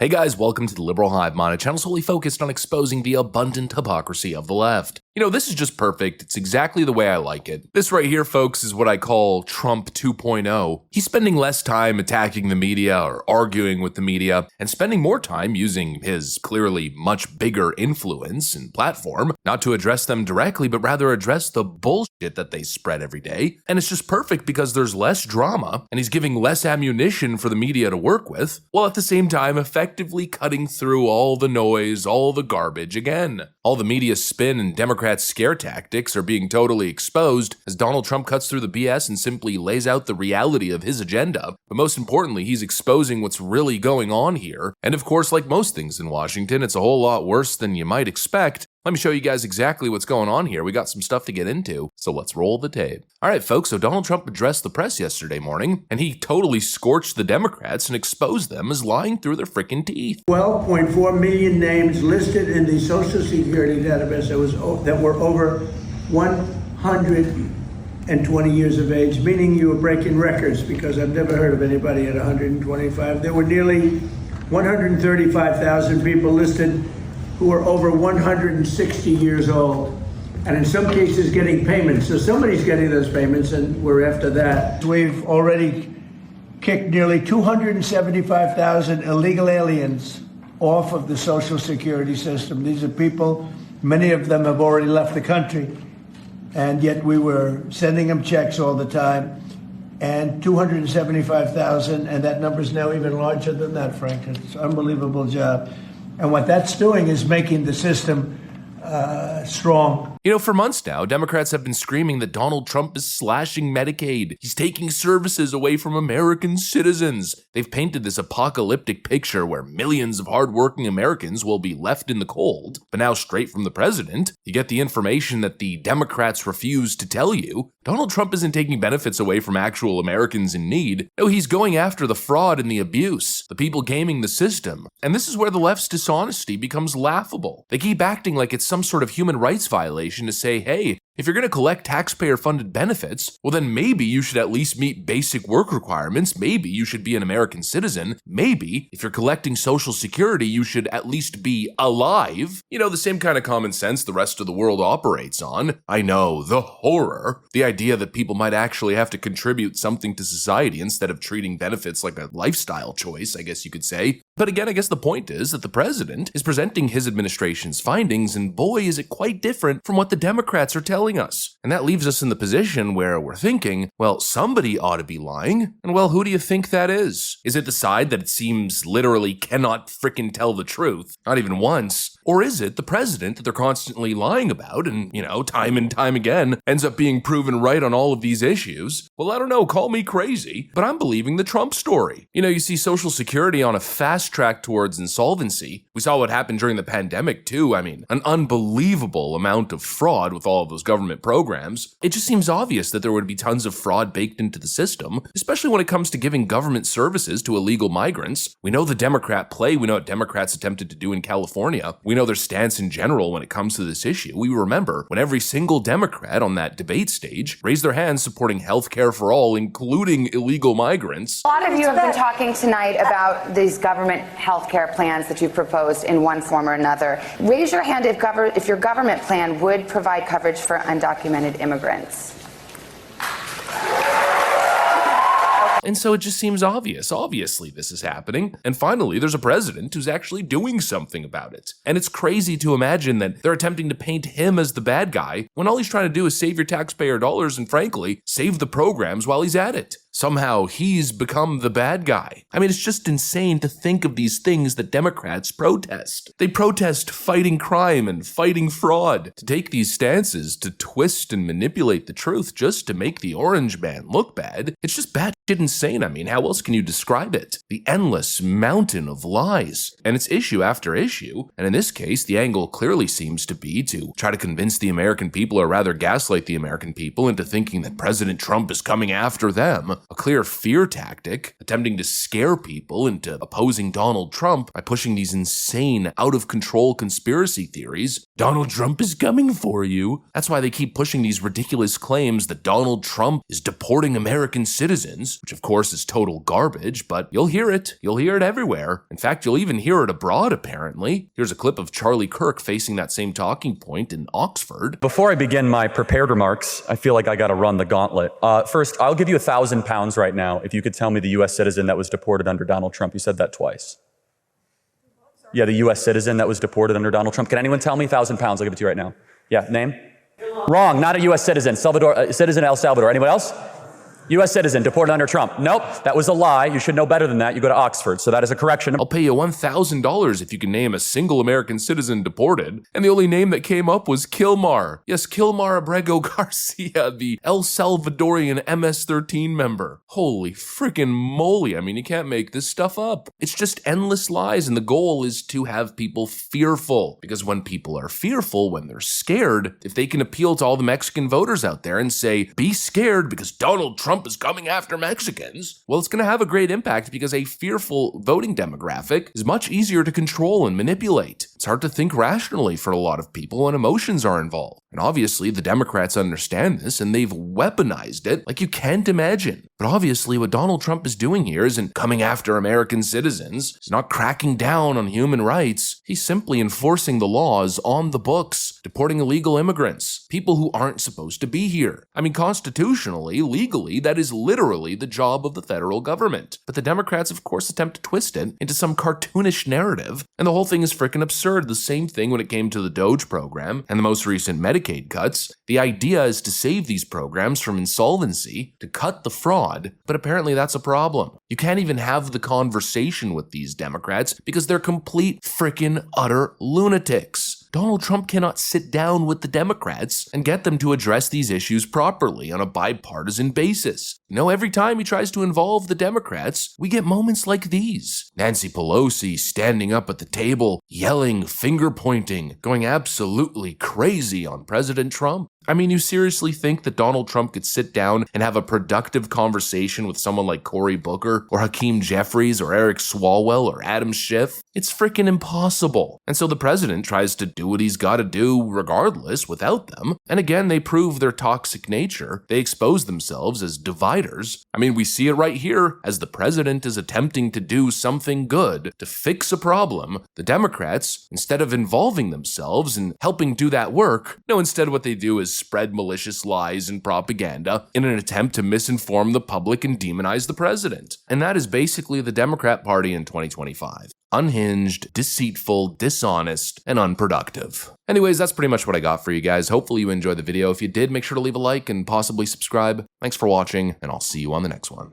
Hey guys, welcome to the Liberal Hive Mind, a channel solely focused on exposing the abundant hypocrisy of the left. You know, this is just perfect. It's exactly the way I like it. This right here, folks, is what I call Trump 2.0. He's spending less time attacking the media or arguing with the media, and spending more time using his clearly much bigger influence and platform, not to address them directly, but rather address the bullshit that they spread every day. And it's just perfect because there's less drama, and he's giving less ammunition for the media to work with, while at the same time effectively cutting through all the noise, all the garbage again. All the media spin and Democrats' scare tactics are being totally exposed as Donald Trump cuts through the BS and simply lays out the reality of his agenda. But most importantly, he's exposing what's really going on here. And of course, like most things in Washington, it's a whole lot worse than you might expect. Let me show you guys exactly what's going on here. We got some stuff to get into, so let's roll the tape. All right, folks, so Donald Trump addressed the press yesterday morning, and he totally scorched the Democrats and exposed them as lying through their freaking teeth. 12.4 million names listed in the Social Security database that were over 120 years of age, meaning you were breaking records, because I've never heard of anybody at 125. There were nearly 135,000 people listed who were over 160 years old, and in some cases getting payments. So somebody's getting those payments, and we're after that. We've already kicked nearly 275,000 illegal aliens off of the Social Security system. These are people, many of them have already left the country, and yet we were sending them checks all the time. And 275,000, and that number is now even larger than that, Frank. It's an unbelievable job. And what that's doing is making the system strong. You know, for months now, Democrats have been screaming that Donald Trump is slashing Medicaid. He's taking services away from American citizens. They've painted this apocalyptic picture where millions of hardworking Americans will be left in the cold. But now, straight from the president, you get the information that the Democrats refuse to tell you. Donald Trump isn't taking benefits away from actual Americans in need. No, he's going after the fraud and the abuse, the people gaming the system. And this is where the left's dishonesty becomes laughable. They keep acting like it's some sort of human rights violation to say, hey, if you're going to collect taxpayer-funded benefits, well then maybe you should at least meet basic work requirements, maybe you should be an American citizen, maybe if you're collecting Social Security you should at least be alive. You know, the same kind of common sense the rest of the world operates on. I know, the horror. The idea that people might actually have to contribute something to society instead of treating benefits like a lifestyle choice, I guess you could say. But again, I guess the point is that the president is presenting his administration's findings, and boy is it quite different from what the Democrats are telling us. And that leaves us in the position where we're thinking, well, somebody ought to be lying. And well, who do you think that is? Is it the side that it seems literally cannot frickin' tell the truth? Not even once. Or is it the president that they're constantly lying about and, you know, time and time again ends up being proven right on all of these issues? Well, I don't know, call me crazy, but I'm believing the Trump story. You know, you see Social Security on a fast track towards insolvency. We saw what happened during the pandemic too. I mean, an unbelievable amount of fraud with all of those government programs. It just seems obvious that there would be tons of fraud baked into the system, especially when it comes to giving government services to illegal migrants. We know the Democrat play. We know what Democrats attempted to do in California. We know their stance in general when it comes to this issue. We remember when every single Democrat on that debate stage raised their hands supporting health care for all, including illegal migrants. A lot of you have been talking tonight about these government health care plans that you've proposed in one form or another. Raise your hand if your government plan would provide coverage for undocumented immigrants. And so it just seems obvious. Obviously, this is happening. And finally, there's a president who's actually doing something about it. And it's crazy to imagine that they're attempting to paint him as the bad guy when all he's trying to do is save your taxpayer dollars and, frankly, save the programs while he's at it. Somehow he's become the bad guy. I mean, it's just insane to think of these things that Democrats protest. They protest fighting crime and fighting fraud. To take these stances to twist and manipulate the truth just to make the orange man look bad, it's just batshit insane. I mean, how else can you describe it? The endless mountain of lies. And it's issue after issue. And in this case, the angle clearly seems to be to try to convince the American people, or rather gaslight the American people into thinking that President Trump is coming after them. a clear fear tactic, attempting to scare people into opposing Donald Trump by pushing these insane, out-of-control conspiracy theories. Donald Trump is coming for you. That's why they keep pushing these ridiculous claims that Donald Trump is deporting American citizens, which of course is total garbage, but you'll hear it. You'll hear it everywhere. In fact, you'll even hear it abroad, apparently. Here's a clip of Charlie Kirk facing that same talking point in Oxford. Before I begin my prepared remarks, I feel like I gotta run the gauntlet. First, I'll give you £1,000 right now if you could tell me the U.S. citizen that was deported under Donald Trump. You said that twice. Yeah, the U.S. citizen that was deported under Donald Trump. Can anyone tell me? £1,000. I'll give it to you right now. Yeah, name? Wrong, not a U.S. citizen. Citizen El Salvador. Anyone else? U.S. citizen, deported under Trump. Nope, that was a lie. You should know better than that. You go to Oxford, so that is a correction. I'll pay you $1,000 if you can name a single American citizen deported. And the only name that came up was Kilmar. Yes, Kilmar Abrego Garcia, the El Salvadorian MS-13 member. Holy freaking moly. I mean, you can't make this stuff up. It's just endless lies, and the goal is to have people fearful. Because when people are fearful, when they're scared, if they can appeal to all the Mexican voters out there and say, be scared because Donald Trump is coming after Mexicans, well, it's going to have a great impact because a fearful voting demographic is much easier to control and manipulate. It's hard to think rationally for a lot of people when emotions are involved. And obviously, the Democrats understand this and they've weaponized it like you can't imagine. But obviously, what Donald Trump is doing here isn't coming after American citizens. He's not cracking down on human rights. He's simply enforcing the laws on the books, deporting illegal immigrants, people who aren't supposed to be here. I mean, constitutionally, legally, that is literally the job of the federal government. But the Democrats, of course, attempt to twist it into some cartoonish narrative, and the whole thing is freaking absurd. The same thing when it came to the Doge program and the most recent Medicaid cuts. The idea is to save these programs from insolvency, to cut the fraud, but apparently that's a problem. You can't even have the conversation with these Democrats because they're complete freaking utter lunatics. Donald Trump cannot sit down with the Democrats and get them to address these issues properly on a bipartisan basis. No, every time he tries to involve the Democrats, we get moments like these. Nancy Pelosi standing up at the table, yelling, finger pointing, going absolutely crazy on President Trump. I mean, you seriously think that Donald Trump could sit down and have a productive conversation with someone like Cory Booker or Hakeem Jeffries or Eric Swalwell or Adam Schiff? It's freaking impossible. And so the president tries to do what he's got to do regardless without them. And again, they prove their toxic nature. They expose themselves as dividers. I mean, we see it right here. As the president is attempting to do something good to fix a problem, the Democrats, instead of involving themselves and helping do that work, no, instead what they do is spread malicious lies and propaganda in an attempt to misinform the public and demonize the president. And that is basically the Democrat Party in 2025. Unhinged, deceitful, dishonest, and unproductive. Anyways, that's pretty much what I got for you guys. Hopefully you enjoyed the video. If you did, make sure to leave a like and possibly subscribe. Thanks for watching, and I'll see you on the next one.